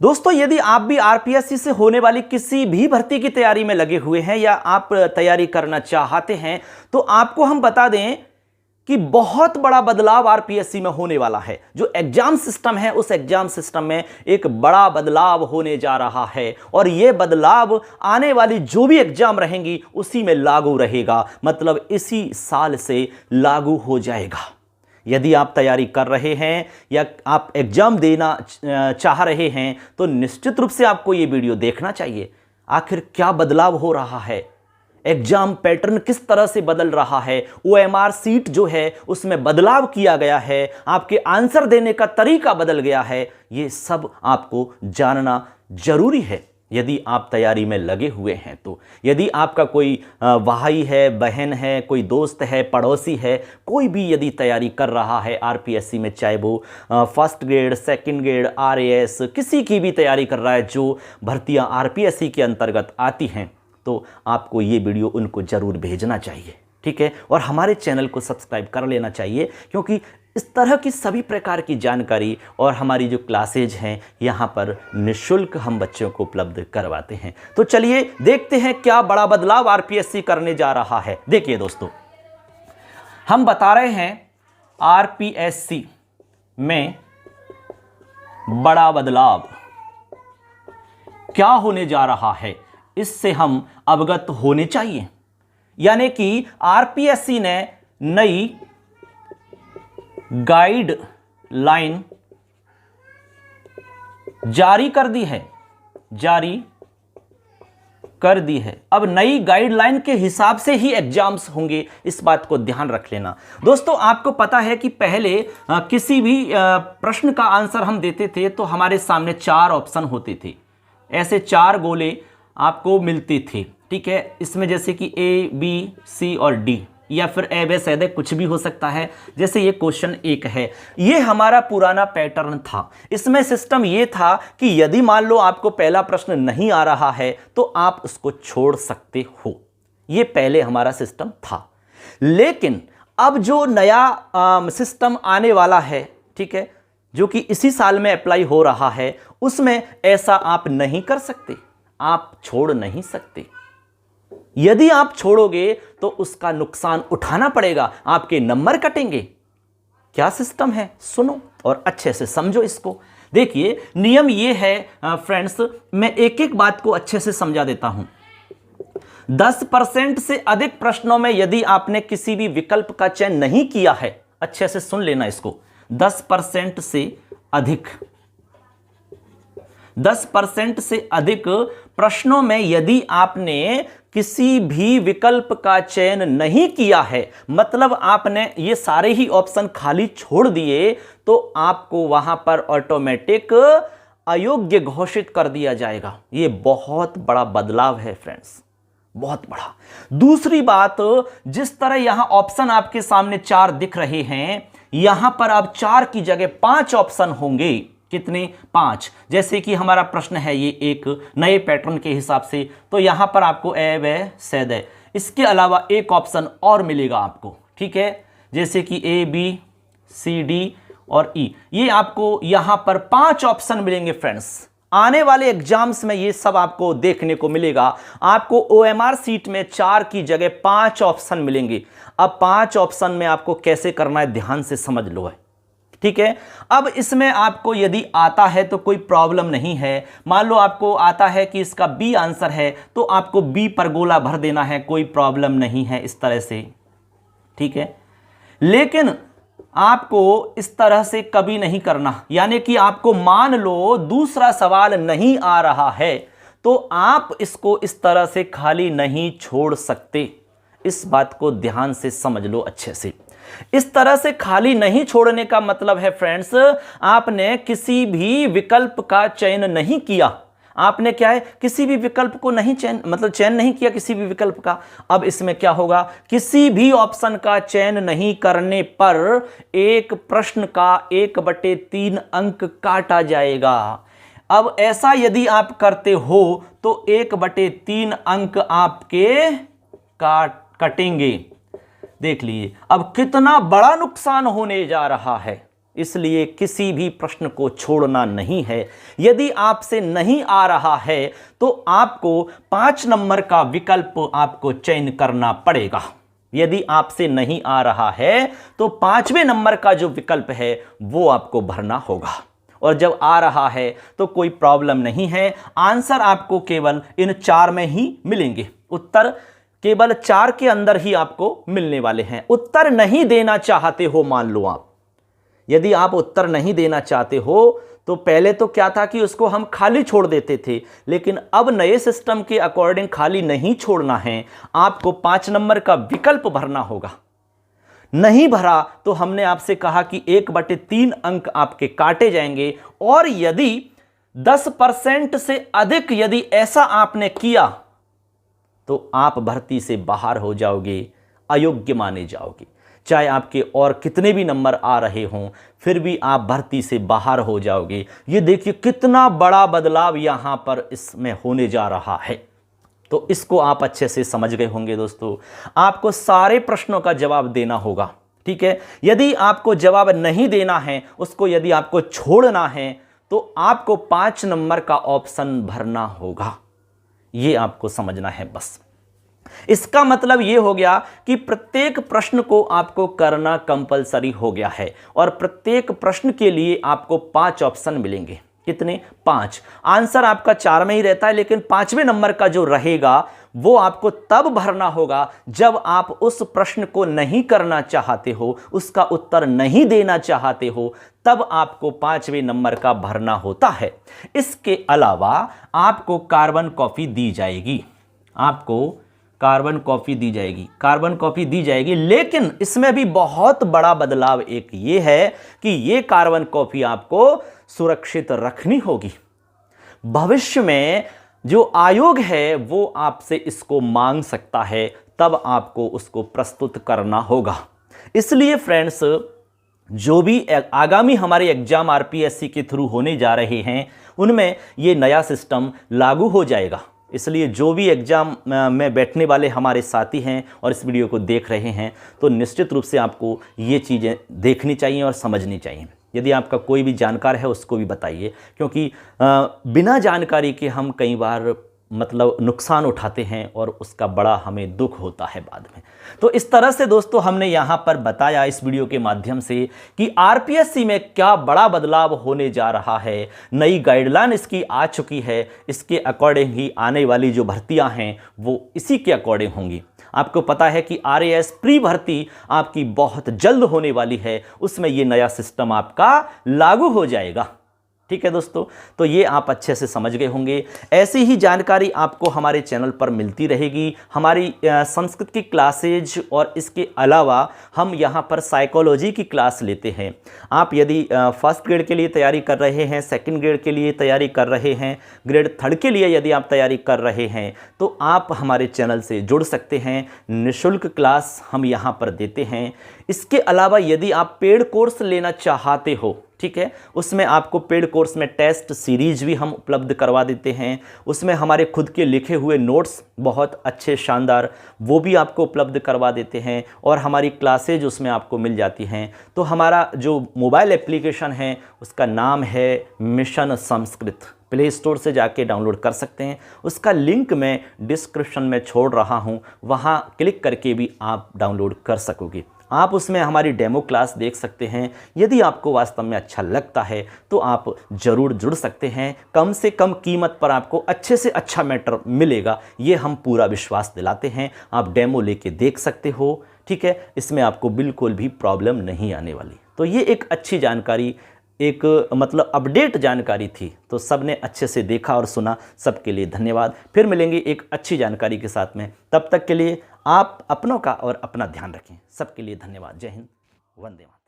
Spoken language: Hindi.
दोस्तों, यदि आप भी आरपीएससी से होने वाली किसी भी भर्ती की तैयारी में लगे हुए हैं या आप तैयारी करना चाहते हैं, तो आपको हम बता दें कि बहुत बड़ा बदलाव आरपीएससी में होने वाला है। जो एग्जाम सिस्टम है, उस एग्जाम सिस्टम में एक बड़ा बदलाव होने जा रहा है और यह बदलाव आने वाली जो भी एग्जाम रहेंगी उसी में लागू रहेगा, मतलब इसी साल से लागू हो जाएगा। यदि आप तैयारी कर रहे हैं या आप एग्जाम देना चाह रहे हैं तो निश्चित रूप से आपको यह वीडियो देखना चाहिए। आखिर क्या बदलाव हो रहा है, एग्जाम पैटर्न किस तरह से बदल रहा है, ओएमआर सीट जो है उसमें बदलाव किया गया है, आपके आंसर देने का तरीका बदल गया है, ये सब आपको जानना जरूरी है यदि आप तैयारी में लगे हुए हैं। तो यदि आपका कोई भाई है, बहन है, कोई दोस्त है, पड़ोसी है, कोई भी यदि तैयारी कर रहा है आरपीएससी में, चाहे वो first grade, second grade, RAS, किसी की भी तैयारी कर रहा है जो भर्तियां आरपीएससी के अंतर्गत आती हैं, तो आपको ये वीडियो उनको ज़रूर भेजना चाहिए, ठीक है। और हमारे चैनल को सब्सक्राइब कर लेना चाहिए, क्योंकि इस तरह की सभी प्रकार की जानकारी और हमारी जो क्लासेज हैं यहाँ पर निःशुल्क हम बच्चों को उपलब्ध करवाते हैं। तो चलिए देखते हैं क्या बड़ा बदलाव आरपीएससी करने जा रहा है। देखिए दोस्तों, हम बता रहे हैं आरपीएससी में बड़ा बदलाव क्या होने जा रहा है, इससे हम अवगत होने चाहिए। यानी कि आरपीएससी ने नई गाइडलाइन जारी कर दी है। अब नई गाइडलाइन के हिसाब से ही एग्जाम्स होंगे, इस बात को ध्यान रख लेना। दोस्तों, आपको पता है कि पहले किसी भी प्रश्न का आंसर हम देते थे तो हमारे सामने 4 ऑप्शन होते थे, ऐसे 4 गोले आपको मिलते थे, ठीक है। इसमें जैसे कि ए, बी, सी और डी, या फिर ए बे सैदे कुछ भी हो सकता है। जैसे ये क्वेश्चन 1 है, ये हमारा पुराना पैटर्न था। इसमें सिस्टम ये था कि यदि मान लो आपको पहला प्रश्न नहीं आ रहा है तो आप उसको छोड़ सकते हो, ये पहले हमारा सिस्टम था। लेकिन अब जो नया सिस्टम आने वाला है, ठीक है, जो कि इसी साल में अप्लाई हो रहा है, उसमें ऐसा आप नहीं कर सकते, आप छोड़ नहीं सकते। यदि आप छोड़ोगे तो उसका नुकसान उठाना पड़ेगा, आपके नंबर कटेंगे। क्या सिस्टम है, सुनो और अच्छे से समझो इसको। देखिए, नियम ये है फ्रेंड्स, मैं एक एक बात को अच्छे से समझा देता हूं। 10% से अधिक प्रश्नों में यदि आपने किसी भी विकल्प का चयन नहीं किया है, अच्छे से सुन लेना इसको, 10% से अधिक 10% से अधिक प्रश्नों में यदि आपने किसी भी विकल्प का चयन नहीं किया है, मतलब आपने ये सारे ही ऑप्शन खाली छोड़ दिए, तो आपको वहां पर ऑटोमेटिक अयोग्य घोषित कर दिया जाएगा। ये बहुत बड़ा बदलाव है फ्रेंड्स, बहुत बड़ा। दूसरी बात, जिस तरह यहां ऑप्शन आपके सामने 4 दिख रहे हैं, यहां पर अब 4 की जगह 5 ऑप्शन होंगे। कितने? 5। जैसे कि हमारा प्रश्न है ये एक नए पैटर्न के हिसाब से, तो यहां पर आपको ए, व, सैद, इसके अलावा एक ऑप्शन और मिलेगा आपको, ठीक है। जैसे कि ए, बी, सी, डी और ई, ये आपको यहां पर 5 ऑप्शन मिलेंगे फ्रेंड्स। आने वाले एग्जाम्स में ये सब आपको देखने को मिलेगा। आपको ओएमआर सीट में 4 की जगह 5 ऑप्शन मिलेंगे। अब 5 ऑप्शन में आपको कैसे करना है, ध्यान से समझ लो है, ठीक है। अब इसमें आपको यदि आता है तो कोई प्रॉब्लम नहीं है। मान लो आपको आता है कि इसका बी आंसर है, तो आपको बी पर गोला भर देना है, कोई प्रॉब्लम नहीं है इस तरह से, ठीक है। लेकिन आपको इस तरह से कभी नहीं करना, यानी कि आपको मान लो दूसरा सवाल नहीं आ रहा है तो आप इसको इस तरह से खाली नहीं छोड़ सकते। इस बात को ध्यान से समझ लो अच्छे से। इस तरह से खाली नहीं छोड़ने का मतलब है फ्रेंड्स, आपने किसी भी विकल्प का चयन नहीं किया। आपने क्या है, किसी भी विकल्प को नहीं चयन नहीं किया किसी भी विकल्प का। अब इसमें क्या होगा, किसी भी ऑप्शन का चयन नहीं करने पर एक प्रश्न का 1/3 अंक काटा जाएगा। अब ऐसा यदि आप करते हो तो 1/3 अंक आपके कटेंगे। देख लीजिए अब कितना बड़ा नुकसान होने जा रहा है। इसलिए किसी भी प्रश्न को छोड़ना नहीं है। यदि आपसे नहीं आ रहा है तो आपको 5 नंबर का विकल्प आपको चयन करना पड़ेगा। यदि आपसे नहीं आ रहा है तो 5वें नंबर का जो विकल्प है वो आपको भरना होगा। और जब आ रहा है तो कोई प्रॉब्लम नहीं है, आंसर आपको केवल इन 4 में ही मिलेंगे। उत्तर केवल 4 के अंदर ही आपको मिलने वाले हैं। उत्तर नहीं देना चाहते हो, मान लो आप, यदि आप उत्तर नहीं देना चाहते हो तो पहले तो क्या था कि उसको हम खाली छोड़ देते थे, लेकिन अब नए सिस्टम के अकॉर्डिंग खाली नहीं छोड़ना है, आपको 5 नंबर का विकल्प भरना होगा। नहीं भरा तो हमने आपसे कहा कि 1/3 अंक आपके काटे जाएंगे, और यदि 10% से अधिक यदि ऐसा आपने किया तो आप भर्ती से बाहर हो जाओगे, अयोग्य माने जाओगे। चाहे आपके और कितने भी नंबर आ रहे हों, फिर भी आप भर्ती से बाहर हो जाओगे। ये देखिए कितना बड़ा बदलाव यहां पर इसमें होने जा रहा है। तो इसको आप अच्छे से समझ गए होंगे दोस्तों। आपको सारे प्रश्नों का जवाब देना होगा, ठीक है। यदि आपको जवाब नहीं देना है, उसको यदि आपको छोड़ना है, तो आपको 5 नंबर का ऑप्शन भरना होगा। ये आपको समझना है बस। इसका मतलब यह हो गया कि प्रत्येक प्रश्न को आपको करना कंपलसरी हो गया है, और प्रत्येक प्रश्न के लिए आपको 5 ऑप्शन मिलेंगे। कितने? 5। आंसर आपका 4 में ही रहता है, लेकिन 5वें नंबर का जो रहेगा वो आपको तब भरना होगा जब आप उस प्रश्न को नहीं करना चाहते हो, उसका उत्तर नहीं देना चाहते हो, तब आपको 5वें नंबर का भरना होता है। इसके अलावा आपको कार्बन कॉपी दी जाएगी, आपको कार्बन कॉपी दी जाएगी, कार्बन कॉपी दी जाएगी। लेकिन इसमें भी बहुत बड़ा बदलाव एक ये है कि ये कार्बन कॉपी आपको सुरक्षित रखनी होगी। भविष्य में जो आयोग है वो आपसे इसको मांग सकता है, तब आपको उसको प्रस्तुत करना होगा। इसलिए फ्रेंड्स, जो भी आगामी हमारे एग्जाम आरपीएससी के थ्रू होने जा रहे हैं, उनमें ये नया सिस्टम लागू हो जाएगा। इसलिए जो भी एग्ज़ाम में बैठने वाले हमारे साथी हैं और इस वीडियो को देख रहे हैं, तो निश्चित रूप से आपको ये चीज़ें देखनी चाहिए और समझनी चाहिए। यदि आपका कोई भी जानकार है उसको भी बताइए, क्योंकि बिना जानकारी के हम कई बार मतलब नुकसान उठाते हैं और उसका बड़ा हमें दुख होता है बाद में। तो इस तरह से दोस्तों हमने यहाँ पर बताया इस वीडियो के माध्यम से कि आरपीएससी में क्या बड़ा बदलाव होने जा रहा है। नई गाइडलाइन इसकी आ चुकी है, इसके अकॉर्डिंग ही आने वाली जो भर्तियाँ हैं वो इसी के अकॉर्डिंग होंगी। आपको पता है कि आरएएस प्री भर्ती आपकी बहुत जल्द होने वाली है, उसमें ये नया सिस्टम आपका लागू हो जाएगा। ठीक है दोस्तों, तो ये आप अच्छे से समझ गए होंगे। ऐसी ही जानकारी आपको हमारे चैनल पर मिलती रहेगी। हमारी संस्कृत की क्लासेज और इसके अलावा हम यहाँ पर साइकोलॉजी की क्लास लेते हैं। आप यदि फर्स्ट ग्रेड के लिए तैयारी कर रहे हैं, सेकंड ग्रेड के लिए तैयारी कर रहे हैं, ग्रेड 3 के लिए यदि आप तैयारी कर रहे हैं, तो आप हमारे चैनल से जुड़ सकते हैं। निःशुल्क क्लास हम यहाँ पर देते हैं। इसके अलावा यदि आप पेड कोर्स लेना चाहते हो, ठीक है, उसमें आपको पेड कोर्स में टेस्ट सीरीज भी हम उपलब्ध करवा देते हैं। उसमें हमारे खुद के लिखे हुए नोट्स बहुत अच्छे शानदार वो भी आपको उपलब्ध करवा देते हैं, और हमारी क्लासेज उसमें आपको मिल जाती हैं। तो हमारा जो मोबाइल एप्लीकेशन है उसका नाम है मिशन संस्कृत। प्ले स्टोर से जाके डाउनलोड कर सकते हैं। उसका लिंक मैं डिस्क्रिप्शन में छोड़ रहा हूँ, वहाँ क्लिक करके भी आप डाउनलोड कर सकोगे। आप उसमें हमारी डेमो क्लास देख सकते हैं। यदि आपको वास्तव में अच्छा लगता है तो आप ज़रूर जुड़ सकते हैं। कम से कम कीमत पर आपको अच्छे से अच्छा मैटर मिलेगा, ये हम पूरा विश्वास दिलाते हैं। आप डेमो लेके देख सकते हो, ठीक है, इसमें आपको बिल्कुल भी प्रॉब्लम नहीं आने वाली। तो ये एक अच्छी जानकारी, एक मतलब अपडेट जानकारी थी। तो सबने अच्छे से देखा और सुना, सबके लिए धन्यवाद। फिर मिलेंगे एक अच्छी जानकारी के साथ में। तब तक के लिए आप अपनों का और अपना ध्यान रखें। सबके लिए धन्यवाद। जय हिंद, वंदे मातरम।